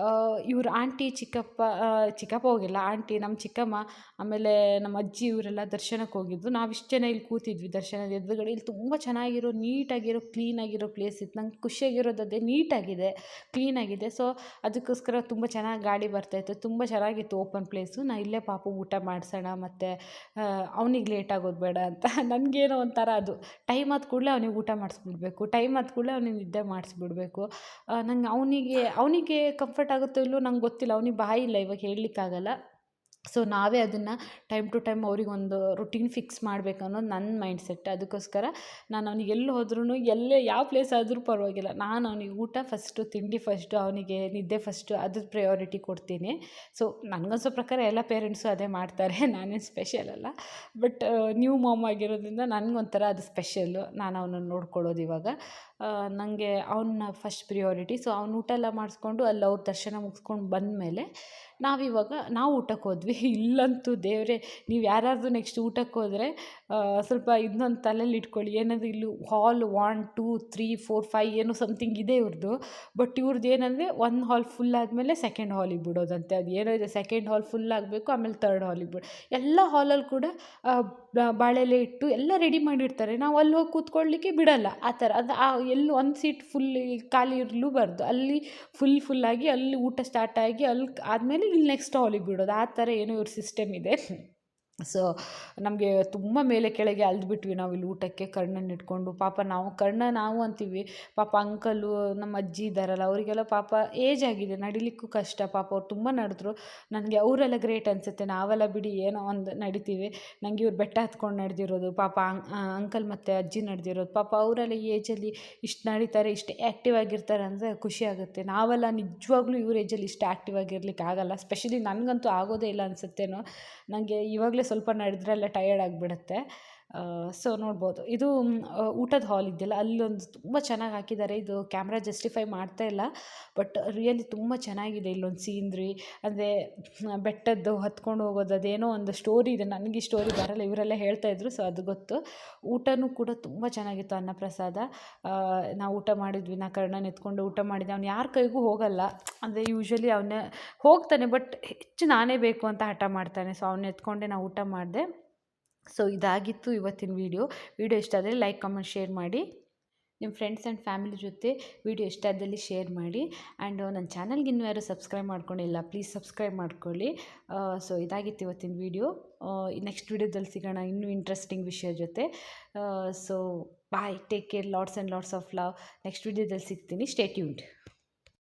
ಇವ್ರ ಆಂಟಿ ಚಿಕ್ಕಪ್ಪ ಹೋಗಿಲ್ಲ, ಆಂಟಿ, ನಮ್ಮ ಚಿಕ್ಕಮ್ಮ, ಆಮೇಲೆ ನಮ್ಮ ಅಜ್ಜಿ ಇವರೆಲ್ಲ ದರ್ಶನಕ್ಕೆ ಹೋಗಿದ್ದು. ನಾವಿಷ್ಟು ಜನ ಇಲ್ಲಿ ಕೂತಿದ್ವಿ ದರ್ಶನದ ಎದುರುಗಡೆ. ಇಲ್ಲಿ ತುಂಬ ಚೆನ್ನಾಗಿರೋ ನೀಟಾಗಿರೋ ಕ್ಲೀನಾಗಿರೋ ಪ್ಲೇಸ್ ಇತ್ತು. ನಂಗೆ ಖುಷಿಯಾಗಿರೋದು ಅದೇ, ನೀಟಾಗಿದೆ, ಕ್ಲೀನಾಗಿದೆ. ಸೊ ಅದಕ್ಕೋಸ್ಕರ ತುಂಬ ಚೆನ್ನಾಗಿ ಗಾಡಿ ಬರ್ತಾಯಿತ್ತು. ತುಂಬ ಚೆನ್ನಾಗಿತ್ತು ಓಪನ್ ಪ್ಲೇಸು. ನಾನು ಇಲ್ಲೇ ಪಾಪು ಊಟ ಮಾಡಿಸೋಣ, ಮತ್ತು ಅವ್ನಿಗೆ ಲೇಟ್ ಆಗೋದು ಬೇಡ ಅಂತ. ನನಗೇನೋ ಒಂಥರ ಅದು ಟೈಮ್ ಆದ ಕೂಡಲೇ ಅವ್ನಿಗೆ ಊಟ ಮಾಡಿಸ್ಬಿಡ್ಬೇಕು, ಟೈಮ್ ಆದ ಕೂಡಲೇ ಅವ್ನಿಗೆ ನಿದ್ದೆ ಮಾಡಿಸ್ಬಿಡ್ಬೇಕು. ನಂಗೆ ಅವನಿಗೆ ಕಂಫರ್ಟ್ ಆಗುತ್ತೋ ಇಲ್ಲವೋ ನಂಗೆ ಗೊತ್ತಿಲ್ಲ. ಅವ್ನಿಗೆ ಬಾಯಿ ಇಲ್ಲ, ಇವಾಗ ಹೇಳಲಿಕ್ಕಾಗಲ್ಲ. ಸೊ ನಾವೇ ಅದನ್ನು ಟೈಮ್ ಟು ಟೈಮ್ ಅವ್ರಿಗೊಂದು ರುಟೀನ್ ಫಿಕ್ಸ್ ಮಾಡಬೇಕು ಅನ್ನೋದು ನನ್ನ ಮೈಂಡ್ ಸೆಟ್. ಅದಕ್ಕೋಸ್ಕರ ನಾನು ಅವ್ನಿಗೆ ಎಲ್ಲಿ ಹೋದ್ರೂ, ಯಾವ ಪ್ಲೇಸ್ ಆದರೂ ಪರವಾಗಿಲ್ಲ, ನಾನು ಅವ್ನಿಗೆ ಊಟ ಫಸ್ಟು, ತಿಂಡಿ ಫಸ್ಟು, ಅವನಿಗೆ ನಿದ್ದೆ ಫಸ್ಟು, ಅದ್ರ ಪ್ರಯಾರಿಟಿ ಕೊಡ್ತೀನಿ. ಸೊ ನನಗನ್ಸೋ ಪ್ರಕಾರ ಎಲ್ಲ ಪೇರೆಂಟ್ಸು ಅದೇ ಮಾಡ್ತಾರೆ, ನಾನೇನು ಸ್ಪೆಷಲ್ ಅಲ್ಲ. ಬಟ್ ನ್ಯೂ ಮಾಮ್ ಆಗಿರೋದ್ರಿಂದ ನನಗೊಂಥರ ಅದು ಸ್ಪೆಷಲ್ಲು. ನಾನು ಅವನನ್ನು ನೋಡ್ಕೊಳ್ಳೋದು ಇವಾಗ. ನನಗೆ ಅವನ್ನ ಫಸ್ಟ್ ಪ್ರಿಯಾರಿಟಿ. ಸೊ ಅವ್ನು ಊಟ ಎಲ್ಲ ಮಾಡಿಸ್ಕೊಂಡು ಅಲ್ಲಿ ಅವ್ರ ದರ್ಶನ ಮುಗಿಸ್ಕೊಂಡು ಬಂದಮೇಲೆ ನಾವು ಊಟಕ್ಕೆ ಹೋದ್ವಿ. ಇಲ್ಲಂತೂ ದೇವರೇ, ನೀವು ಯಾರಾದರೂ ನೆಕ್ಸ್ಟ್ ಊಟಕ್ಕೆ ಹೋದರೆ ಸ್ವಲ್ಪ ಇದನ್ನೊಂದು ತಲೆಯಲ್ಲಿ ಇಟ್ಕೊಳ್ಳಿ. ಏನಂದರೆ ಇಲ್ಲಿ ಹಾಲ್ 1 2 3 4 5 ಏನೋ ಸಮಥಿಂಗ್ ಇದೆ ಇವ್ರದ್ದು. ಬಟ್ ಇವ್ರದ್ದು ಏನಂದರೆ ಒಂದು ಹಾಲ್ ಫುಲ್ ಆದಮೇಲೆ ಸೆಕೆಂಡ್ ಹಾಲಿಗೆ ಬಿಡೋದಂತೆ. ಅದು ಏನೋ ಇದೆ, ಸೆಕೆಂಡ್ ಹಾಲ್ ಫುಲ್ ಆಗಬೇಕು, ಆಮೇಲೆ ತರ್ಡ್ ಹಾಲಿಗೆ ಬಿಡು. ಎಲ್ಲ ಹಾಲಲ್ಲಿ ಕೂಡ ಬಾಳೆಲೆ ಇಟ್ಟು ಎಲ್ಲ ರೆಡಿ ಮಾಡಿರ್ತಾರೆ. ನಾವು ಅಲ್ಲಿ ಹೋಗಿ ಕೂತ್ಕೊಳ್ಳಿಕ್ಕೆ ಬಿಡಲ್ಲ ಆ ಥರ. ಅದು ಎಲ್ಲಿ ಒಂದು ಸೀಟ್ ಫುಲ್ ಖಾಲಿ ಇರಲೂಬಾರ್ದು. ಅಲ್ಲಿ ಫುಲ್ಲಾಗಿ ಅಲ್ಲಿ ಊಟ ಸ್ಟಾರ್ಟ್ ಆಗಿ ಅಲ್ಲಿ ಆದಮೇಲೆ ಇಲ್ಲಿ ನೆಕ್ಸ್ಟ್ ಹಾಲಿಗೆ ಬಿಡೋದು. ಆ ಥರ ಏನೋ ಇವ್ರ ಸಿಸ್ಟಮ್ ಇದೆ. ಸೊ ನಮಗೆ ತುಂಬ ಮೇಲೆ ಕೆಳಗೆ ಅಲ್ದ್ಬಿಟ್ವಿ ನಾವು ಇಲ್ಲಿ ಊಟಕ್ಕೆ ಕರ್ಣನ್ನ ಇಟ್ಕೊಂಡು. ಪಾಪ ನಾವು ಅಂತೀವಿ, ಪಾಪ ಅಂಕಲು ನಮ್ಮ ಅಜ್ಜಿ ಇದ್ದಾರಲ್ಲ ಅವರಿಗೆಲ್ಲ ಪಾಪ ಏಜ್ ಆಗಿದೆ, ನಡಿಲಿಕ್ಕೂ ಕಷ್ಟ. ಪಾಪ ಅವ್ರು ತುಂಬ ನಡೆದ್ರು. ನನಗೆ ಅವರೆಲ್ಲ ಗ್ರೇಟ್ ಅನಿಸುತ್ತೆ. ನಾವೆಲ್ಲ ಬಿಡಿ ಏನೋ ಒಂದು ನಡಿತೀವಿ. ನನಗೆ ಇವ್ರು ಬೆಟ್ಟ ಹತ್ಕೊಂಡು ನಡೆದಿರೋದು, ಪಾಪ ಅಂಕಲ್ ಮತ್ತು ಅಜ್ಜಿ ನಡೆದಿರೋದು, ಪಾಪ ಅವರೆಲ್ಲ ಈ ಏಜಲ್ಲಿ ಇಷ್ಟು ನಡೀತಾರೆ, ಇಷ್ಟು ಆ್ಯಕ್ಟಿವ್ ಆಗಿರ್ತಾರೆ ಅಂದರೆ ಖುಷಿ ಆಗುತ್ತೆ. ನಾವೆಲ್ಲ ನಿಜವಾಗ್ಲೂ ಇವ್ರ ಏಜಲ್ಲಿ ಇಷ್ಟು ಆ್ಯಕ್ಟಿವ್ ಆಗಿರ್ಲಿಕ್ಕೆ ಆಗಲ್ಲ. ಸ್ಪೆಷಲಿ ನನಗಂತೂ ಆಗೋದೇ ಇಲ್ಲ ಅನಿಸುತ್ತೇನೋ. ನನಗೆ ಇವಾಗಲೇ ಸ್ವಲ್ಪ ನಡೆದ್ರೆಲ್ಲ ಟಯರ್ಡ್ ಆಗಿಬಿಡುತ್ತೆ. ಸೊ ನೋಡ್ಬೋದು, ಇದು ಊಟದ ಹಾಲ್ ಇದೆಯಲ್ಲ, ಅಲ್ಲೊಂದು ತುಂಬ ಚೆನ್ನಾಗಿ ಹಾಕಿದ್ದಾರೆ. ಇದು ಕ್ಯಾಮ್ರಾ ಜಸ್ಟಿಫೈ ಮಾಡ್ತಾ ಇಲ್ಲ, ಬಟ್ ರಿಯಲಿ ತುಂಬ ಚೆನ್ನಾಗಿದೆ. ಇಲ್ಲೊಂದು ಸೀನ್ರಿ ಅಂದರೆ ಬೆಟ್ಟದ್ದು ಹತ್ಕೊಂಡು ಹೋಗೋದು, ಅದೇನೋ ಒಂದು ಸ್ಟೋರಿ ಇದೆ. ನನಗೆ ಈ ಸ್ಟೋರಿ ಬರಲ್ಲ, ಇವರೆಲ್ಲ ಹೇಳ್ತಾಯಿದ್ರು, ಸೊ ಅದು ಗೊತ್ತು. ಊಟನೂ ಕೂಡ ತುಂಬ ಚೆನ್ನಾಗಿತ್ತು, ಅನ್ನಪ್ರಸಾದ. ನಾವು ಊಟ ಮಾಡಿದ್ವಿ, ನಾ ಕರ್ಣನ ಎತ್ಕೊಂಡು ಊಟ ಮಾಡಿದ್ದೆ. ಅವ್ನು ಯಾರ ಕೈಗೂ ಹೋಗಲ್ಲ, ಅಂದರೆ ಯೂಶ್ವಲಿ ಅವನೇ ಹೋಗ್ತಾನೆ, ಬಟ್ ಹೆಚ್ಚು ನಾನೇ ಬೇಕು ಅಂತ ಹಠ ಮಾಡ್ತಾನೆ. ಸೊ ಅವನ್ನ ಎತ್ಕೊಂಡೆ ನಾವು ಊಟ ಮಾಡಿದೆ. ಸೊ ಇದಾಗಿತ್ತು ಇವತ್ತಿನ ವಿಡಿಯೋ ಇಷ್ಟ ಆದರೆ ಲೈಕ್, ಕಮೆಂಟ್, ಶೇರ್ ಮಾಡಿ. ನಿಮ್ಮ ಫ್ರೆಂಡ್ಸ್ ಆ್ಯಂಡ್ ಫ್ಯಾಮಿಲಿ ಜೊತೆ ವಿಡಿಯೋ ಇಷ್ಟ ಆದಲ್ಲಿ ಶೇರ್ ಮಾಡಿ. ಆ್ಯಂಡ್ ನನ್ನ ಚಾನಲ್ಗೆ ಇನ್ನೂ ಯಾರು ಸಬ್ಸ್ಕ್ರೈಬ್ ಮಾಡ್ಕೊಂಡಿಲ್ಲ, ಪ್ಲೀಸ್ ಸಬ್ಸ್ಕ್ರೈಬ್ ಮಾಡ್ಕೊಳ್ಳಿ. ಸೊ ಇದಾಗಿತ್ತು ಇವತ್ತಿನ ವಿಡಿಯೋ. ನೆಕ್ಸ್ಟ್ ವಿಡಿಯೋದಲ್ಲಿ ಸಿಗೋಣ ಇನ್ನೂ ಇಂಟ್ರೆಸ್ಟಿಂಗ್ ವಿಷಯ ಜೊತೆ. So bye, take care, lots and lots of love. Next ವಿಡಿಯೋದಲ್ಲಿ ಸಿಗ್ತೀನಿ. Stay tuned.